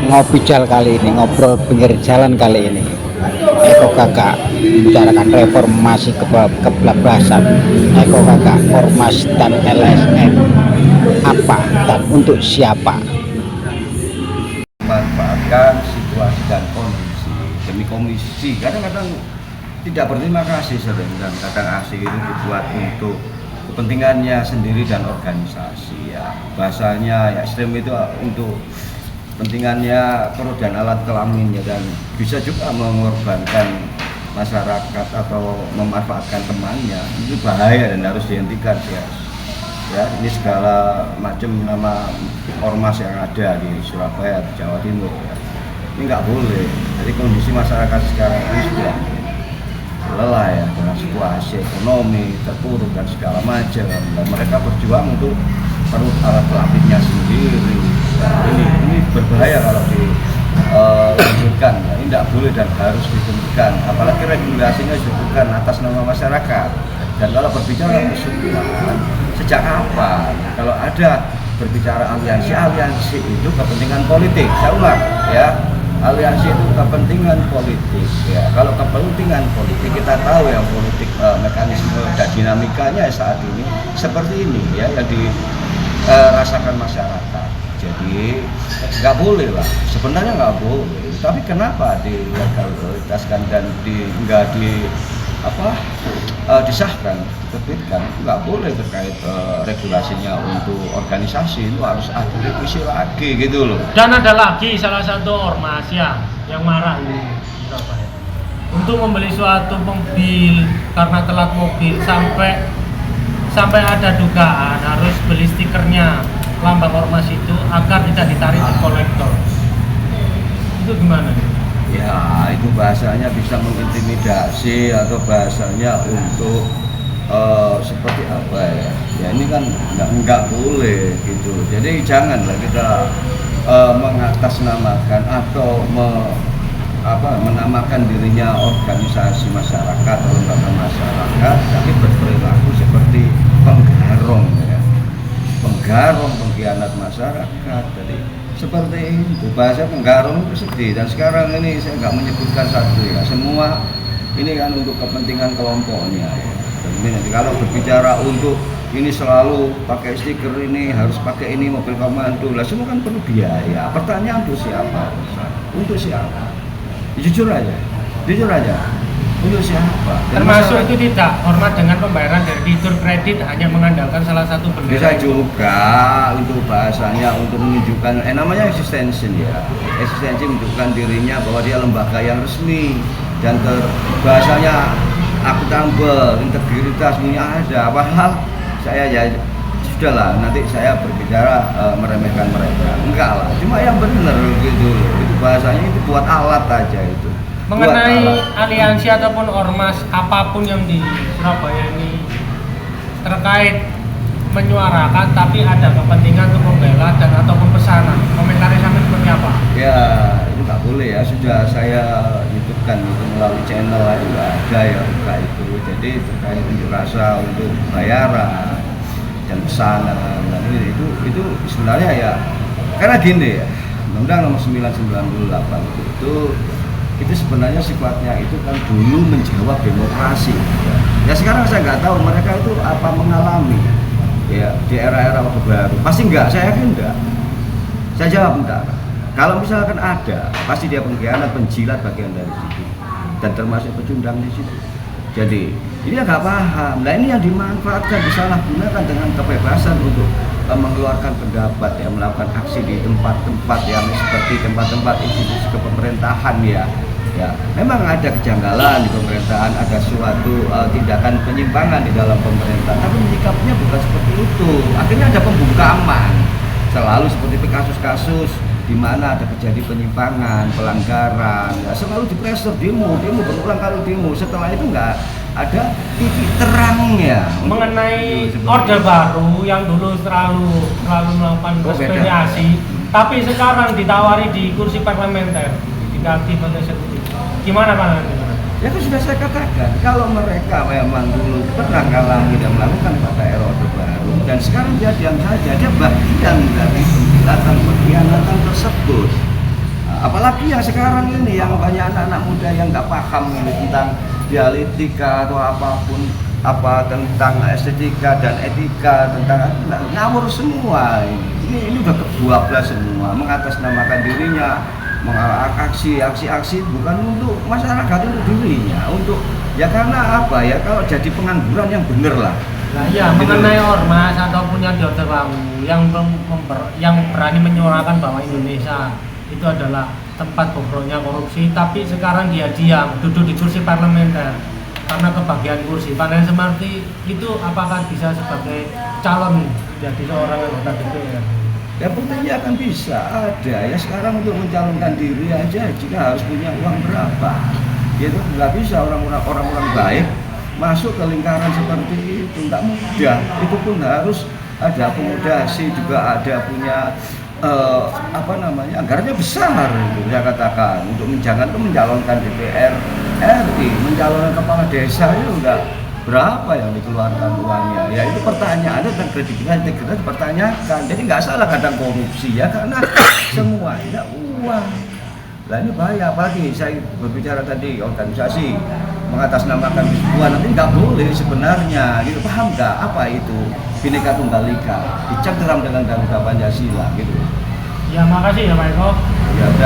ngopi kali ini, ngobrol pinggir jalan kali ini. Eko Kakak bicarakan reformasi kebablasan. Eko Kakak ormas dan LSM apa dan untuk siapa? Memanfaatkan situasi dan kondisi demi komisi. Kadang-kadang tidak berterima kasih sering, dan kadang aksi itu dibuat untuk kepentingannya sendiri dan organisasi ya. Bahasanya ya ekstrem itu untuk kepentingannya perut dan alat kelaminnya, dan bisa juga mengorbankan masyarakat atau memanfaatkan temannya. Itu bahaya dan harus dihentikan ya. Ya, ini segala macam nama ormas yang ada di Surabaya, di Jawa Timur ya. Ini nggak boleh. Jadi kondisi masyarakat sekarang ini sudah lelah ya, dengan situasi ekonomi terpuruk dan segala macam, dan mereka berjuang untuk perut alat kelaminnya sendiri. Nah, ini berbahaya kalau dilanjutkan ya. Ini tidak boleh dan harus dihentikan, apalagi regulasinya bukan atas nama masyarakat. Dan kalau berbicara persatuan, sejak kapan kalau ada berbicara aliansi itu kepentingan politik? Saya ulang ya, aliansi itu kepentingan politik ya. Kalau kepentingan politik, kita tahu yang politik mekanisme dan dinamikanya saat ini seperti ini ya, yang dirasakan masyarakat. Jadi nggak boleh lah, sebenarnya nggak boleh, tapi kenapa dilegalisasikan dan disahkan, diterbitkan? Nggak boleh terkait regulasinya untuk organisasi, itu harus ada revisi lagi gitu loh. Dan ada lagi salah satu ormas ya yang marah ini di Surabaya untuk membeli suatu mobil karena telat mobil, sampai ada dugaan harus beli stikernya lambang ormas itu agar tidak ditarik di kolektor. Itu gimana? Ya, itu bahasanya bisa mengintimidasi atau bahasanya untuk seperti apa ya? Ya ini kan nggak boleh gitu. Jadi janganlah kita mengatasnamakan atau menamakan dirinya organisasi masyarakat atau lembaga masyarakat, tapi berperilaku seperti penggarong ya, pengkhianat masyarakat. Jadi seperti itu, bahasa penggarong itu sedih. Dan sekarang ini saya nggak menyebutkan satu ya, semua ini kan untuk kepentingan kelompoknya ya. Jadi nanti kalau berbicara untuk ini selalu pakai stiker, ini harus pakai ini mobil komando lah, semua kan perlu biaya. Pertanyaan untuk siapa? Untuk siapa? Jujur aja, untuk siapa? Termasuk itu tidak hormat dengan pembayaran dari fitur kredit hanya mengandalkan salah satu bendera. Bisa juga untuk bahasanya untuk menunjukkan namanya eksistensi ya. Eksistensi menunjukkan dirinya bahwa dia lembaga yang resmi dan bahasanya akuntabel, integritas punya ada. Padahal saya ya sudahlah, nanti saya berbicara meremehkan mereka. Enggak lah, cuma yang benar gitu. Itu bahasanya itu buat alat aja itu. Mengenai aliansi ataupun ormas apapun yang di Surabaya ini terkait menyuarakan tapi ada kepentingan untuk membela dan ataupun pesanan, komentarnya sampai seperti apa? Ya itu nggak boleh ya, sudah saya YouTubekan itu melalui channel itu ada ya buka itu. Jadi terkait unjuk rasa untuk bayaran dan pesanan, dan itu sebenarnya ya karena gini ya, Undang-Undang Nomor 9/98 itu sebenarnya sifatnya itu kan dulu menjawab demokrasi ya. Sekarang saya nggak tahu mereka itu apa mengalami ya di era-era Orde Baru. Pasti enggak, saya yakin enggak. Saya jawab enggak. Kalau misalkan ada, pasti dia pengkhianat, penjilat bagian dari situ, dan termasuk pecundang di situ. Jadi ini nggak paham. Nah ini yang dimanfaatkan, disalahgunakan dengan kebebasan untuk mengeluarkan pendapat ya, melakukan aksi di tempat-tempat yang seperti tempat-tempat institusi kepemerintahan ya. Ya, memang ada kejanggalan di pemerintahan, ada suatu tindakan penyimpangan di dalam pemerintahan, tapi menyikapinya bukan seperti itu. Akhirnya ada pembungkaman, selalu seperti kasus-kasus di mana ada terjadi penyimpangan, pelanggaran, ya, selalu dipressure, demo berulang kali demo. Setelah itu nggak ada titik terangnya. Mengenai Orde Baru yang dulu selalu melakukan aspirasi, tapi sekarang ditawari di kursi parlementer, tidak aktif atau eksekutif. Gimana Pak? Ya kan sudah saya katakan, kalau mereka memang dulu pernah mengalami dan melakukan pada era Orde Baru, dan sekarang dia diam saja, dia bagian dari pengkhianatan tersebut. apalagi yang sekarang ini yang banyak anak-anak muda yang nggak paham ini tentang dialektika atau apapun, apa tentang estetika dan etika, tentang ngawur semua. Ini udah kebablas semua, mengatasnamakan dirinya, aksi-aksi bukan untuk masyarakat, untuk dirinya, untuk ya karena apa ya, kalau jadi pengangguran yang bener lah. Nah iya, Gitu. mengenai ormas ataupun yang di Orde Baru yang berani menyuarakan bahwa Indonesia itu adalah tempat bobroknya korupsi, tapi sekarang dia diam duduk di kursi parlementer karena kebagian kursi. Pandangan seperti itu apakah bisa sebagai calon jadi seorang anggota DPR? Ya buktinya akan bisa ada ya, sekarang untuk mencalonkan diri aja jika harus punya uang berapa, itu nggak bisa orang-orang baik masuk ke lingkaran seperti itu, nggak mudah. Itu pun harus ada akomodasi, juga ada punya anggarannya besar itu saya katakan, untuk mencalonkan DPR RI, mencalonkan kepala desa itu udah berapa yang dikeluarkan uangnya. Ya itu pertanyaan tentang kredibilitas, integritas dipertanyakan. Jadi nggak salah kadang korupsi ya, karena semuanya uang. Lah ini bahaya, apalagi saya berbicara tadi organisasi mengatasnamakan Bisbuan, nanti nggak boleh sebenarnya, gitu. Paham nggak apa itu Bhinneka Tunggal Ika, dicengkeram dengan Garuda Pancasila gitu. Ya makasih ya Pak Eko. Ya udah.